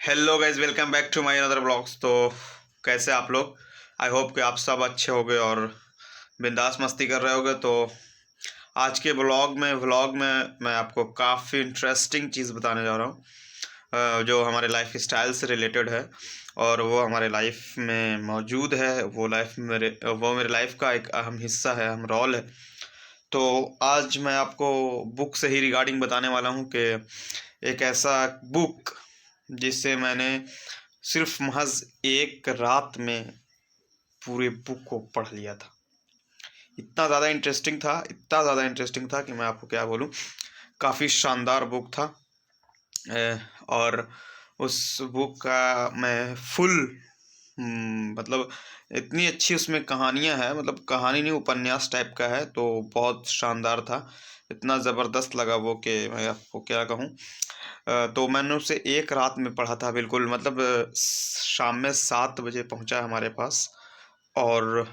Hello guys, welcome back to my another blogs. तो कैसे आप लोग? आई होप कि आप सब अच्छे होंगे और बिंदास मस्ती कर रहे होंगे। तो आज के व्लॉग में मैं आपको काफ़ी इंटरेस्टिंग चीज़ बताने जा रहा हूँ, जो हमारे लाइफ स्टाइल से रिलेटेड है और वो हमारे लाइफ में मौजूद है। वो मेरे लाइफ का एक अहम हिस्सा है, अहम रोल है। तो आज मैं आपको बुक से ही रिगार्डिंग बताने वाला हूँ कि एक ऐसा बुक जिससे मैंने सिर्फ महज एक रात में पूरे बुक को पढ़ लिया था। इतना ज़्यादा इंटरेस्टिंग था कि मैं आपको क्या बोलूँ। काफ़ी शानदार बुक था। और उस बुक का मैं फुल मतलब इतनी अच्छी उसमें कहानियाँ हैं, मतलब कहानी नहीं उपन्यास टाइप का है, तो बहुत शानदार था। इतना ज़बरदस्त लगा वो कि मैं आपको क्या कहूँ। तो मैंने उसे एक रात में पढ़ा था, बिल्कुल मतलब शाम में 7 बजे पहुंचा हमारे पास और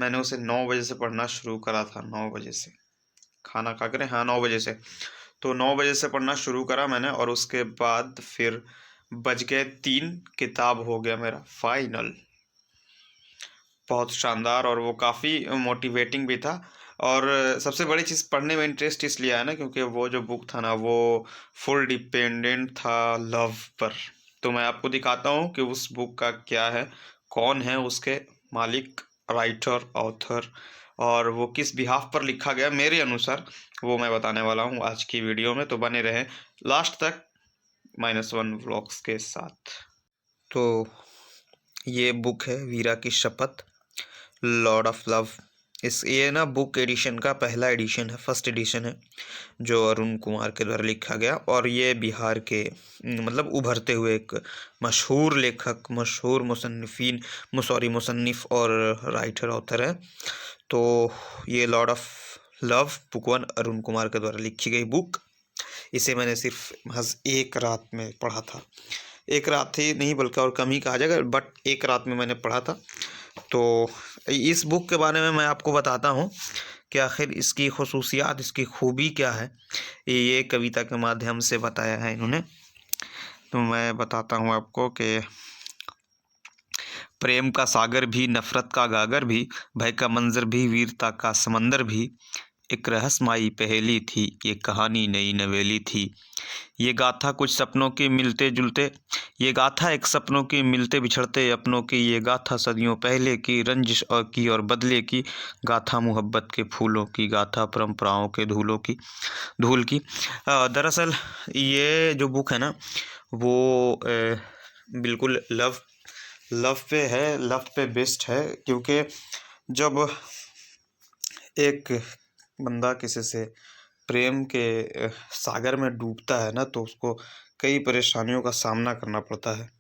मैंने उसे 9 बजे से पढ़ना शुरू करा था। 9 बजे से खाना खा कर, हाँ 9 बजे से। तो 9 बजे से पढ़ना शुरू करा मैंने और उसके बाद फिर बज गए 3, किताब हो गया मेरा फाइनल। बहुत शानदार और वो काफ़ी मोटिवेटिंग भी था। और सबसे बड़ी चीज़, पढ़ने में इंटरेस्ट इसलिए आया ना क्योंकि वो जो बुक था ना वो फुल डिपेंडेंट था लव पर। तो मैं आपको दिखाता हूँ कि उस बुक का क्या है, कौन है उसके मालिक, राइटर, ऑथर और वो किस बिहाफ पर लिखा गया मेरे अनुसार, वो मैं बताने वाला हूँ आज की वीडियो में। तो बने रहें लास्ट तक -1 व्लॉग्स के साथ। तो ये बुक है वीरा की शपथ, लॉर्ड ऑफ लव। ये ना बुक एडिशन का पहला एडिशन है, फर्स्ट एडिशन है, जो अरुण कुमार के द्वारा लिखा गया। और ये बिहार के मतलब उभरते हुए एक मशहूर लेखक, मशहूर मुसन्निफ और राइटर ऑथर है। तो ये Lord of love book 1 Arun Kumar के द्वारा लिखी गई बुक, इसे मैंने सिर्फ महज एक रात में पढ़ा था। एक रात ही नहीं बल्कि और कम ही कहा जाएगा, बट एक रात में मैंने पढ़ा था। तो इस बुक के बारे में मैं आपको बताता हूँ कि आखिर इसकी खसूसियात, इसकी खूबी क्या है। ये कविता के माध्यम से बताया है इन्होंने। तो मैं बताता हूँ आपको कि प्रेम का सागर भी, नफ़रत का गागर भी, भय का मंजर भी, वीरता का समंदर भी, एक रहस्यमयी पहेली थी, ये कहानी नई नवेली थी। ये गाथा कुछ सपनों की मिलते जुलते, ये गाथा एक सपनों की मिलते बिछड़ते अपनों की, ये गाथा सदियों पहले की रंजिश और बदले की, गाथा मोहब्बत के फूलों की, गाथा परंपराओं के धूल की। दरअसल ये जो बुक है ना वो बिल्कुल लव पे है, लव पे बेस्ड है। क्योंकि जब एक बंदा किसी से प्रेम के सागर में डूबता है ना, तो उसको कई परेशानियों का सामना करना पड़ता है।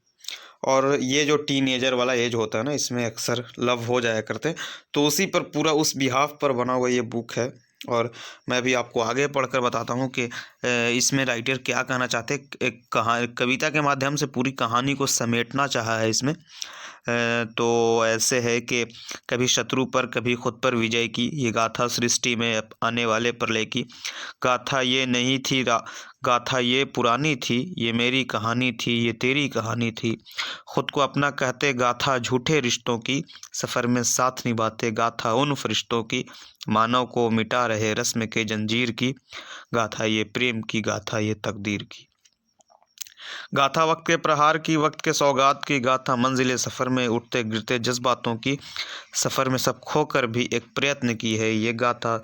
और ये जो टीनेजर वाला एज होता है ना, इसमें अक्सर लव हो जाया करते हैं। तो उसी पर पूरा उस बिहाफ पर बना हुआ ये बुक है। और मैं भी आपको आगे पढ़कर बताता हूँ कि इसमें राइटर क्या कहना चाहते हैं। एक कविता के माध्यम से पूरी कहानी को समेटना चाहा है इसमें। तो ऐसे है कि कभी शत्रु पर, कभी खुद पर विजय की, ये गाथा सृष्टि में आने वाले प्रलय की। गाथा ये नहीं थी गाथा ये पुरानी थी, ये मेरी कहानी थी, ये तेरी कहानी थी। खुद को अपना कहते गाथा झूठे रिश्तों की, सफ़र में साथ निभाते गाथा उन फरिश्तों की, मानव को मिटा रहे रस्म के जंजीर की, गाथा ये प्रेम की, गाथा ये तकदीर की। गाथा वक्त के प्रहार की, वक्त के सौगात की, गाथा मंजिले सफ़र में उठते गिरते जज्बातों की, सफ़र में सब खोकर भी एक प्रयत्न की है ये गाथा।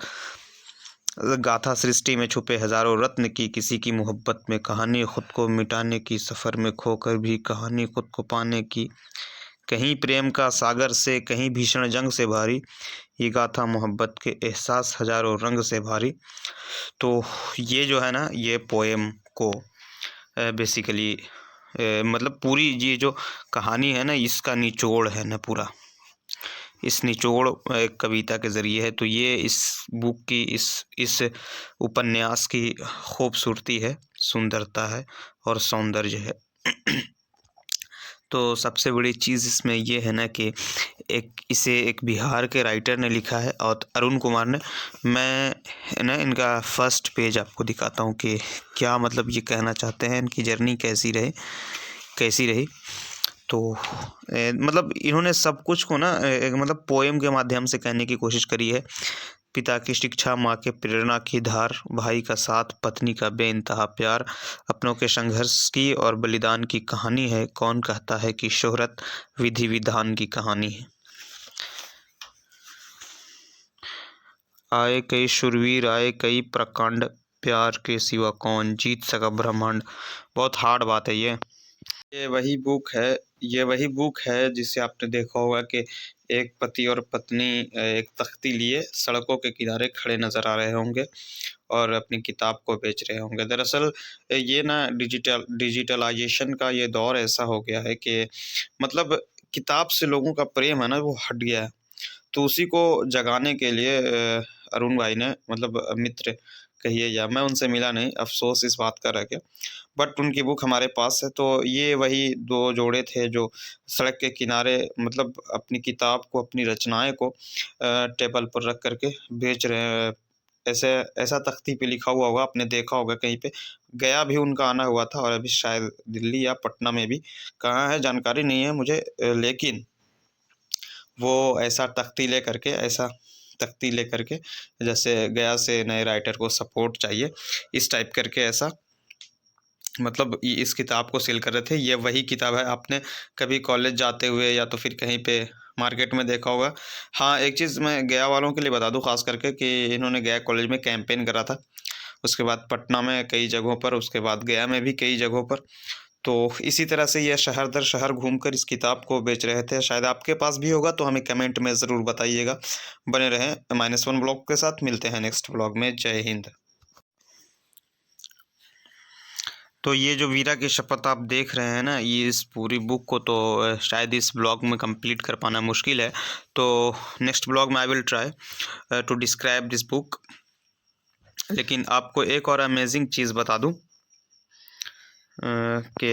गाथा सृष्टि में छुपे हजारों रत्न की, किसी की मोहब्बत में कहानी खुद को मिटाने की, सफ़र में खोकर भी कहानी खुद को पाने की, कहीं प्रेम का सागर से, कहीं भीषण जंग से भारी, ये गाथा मोहब्बत के एहसास हजारों रंग से भारी। तो ये जो है ना, ये पोएम को बेसिकली मतलब पूरी ये जो कहानी है ना, इसका निचोड़ है ना पूरा, इस निचोड़ कविता के ज़रिए है। तो ये इस बुक की, इस उपन्यास की खूबसूरती है, सुंदरता है और सौंदर्य है। तो सबसे बड़ी चीज़ इसमें ये है ना कि इसे एक बिहार के राइटर ने लिखा है और अरुण कुमार ने। मैं ना इनका फर्स्ट पेज आपको दिखाता हूँ कि क्या मतलब ये कहना चाहते हैं, इनकी जर्नी कैसी रहे। कैसी रही। तो मतलब इन्होंने सब कुछ को ना एक मतलब पोएम के माध्यम से कहने की कोशिश करी है। पिता की शिक्षा, माँ के प्रेरणा की धार, भाई का साथ, पत्नी का बेइंतहा प्यार, अपनों के संघर्ष की और बलिदान की कहानी है। कौन कहता है कि शोहरत विधि विधान की कहानी है। आए कई शूरवीर, आए कई प्रकांड, प्यार के सिवा कौन जीत सका ब्रह्मांड। बहुत हार्ड बात है ये वही बुक है जिसे आपने देखा होगा कि एक पति और पत्नी एक तख्ती लिए सड़कों के किनारे खड़े नज़र आ रहे होंगे और अपनी किताब को बेच रहे होंगे। दरअसल ये ना डिजिटलाइजेशन का ये दौर ऐसा हो गया है कि मतलब किताब से लोगों का प्रेम है ना वो हट गया है। तो उसी को जगाने के लिए अरुण भाई ने मतलब मित्र कहिए या मैं उनसे मिला नहीं, अफ़सोस इस बात का रह गया, बट उनकी बुक हमारे पास है। तो ये वही 2 जोड़े थे जो सड़क के किनारे मतलब अपनी किताब को, अपनी रचनाएँ को टेबल पर रख कर के बेच रहे हैं। ऐसे ऐसा तख्ती पे लिखा हुआ होगा, आपने देखा होगा कहीं पे। गया भी उनका आना हुआ था और अभी शायद दिल्ली या पटना में भी, कहाँ है जानकारी नहीं है मुझे, लेकिन वो ऐसा तख्ती लेकर के जैसे गया से नए राइटर को सपोर्ट चाहिए, इस टाइप करके ऐसा मतलब इस किताब को सेल कर रहे थे। ये वही किताब है, आपने कभी कॉलेज जाते हुए या तो फिर कहीं पे मार्केट में देखा होगा। हाँ, एक चीज़ मैं गया वालों के लिए बता दूँ ख़ास करके कि इन्होंने गया कॉलेज में कैंपेन करा था। उसके बाद पटना में कई जगहों पर, उसके बाद गया में भी कई जगहों पर। तो इसी तरह से ये शहर दर शहर घूमकर इस किताब को बेच रहे थे। शायद आपके पास भी होगा तो हमें कमेंट में ज़रूर बताइएगा। बने रहें -1 ब्लॉग के साथ, मिलते हैं नेक्स्ट ब्लॉग में। जय हिंद। तो ये जो वीरा की शपथ आप देख रहे हैं ना, ये इस पूरी बुक को तो शायद इस ब्लॉग में कंप्लीट कर पाना मुश्किल है। तो नेक्स्ट ब्लॉग में I will try to describe this book. लेकिन आपको एक और अमेजिंग चीज़ बता दूं कि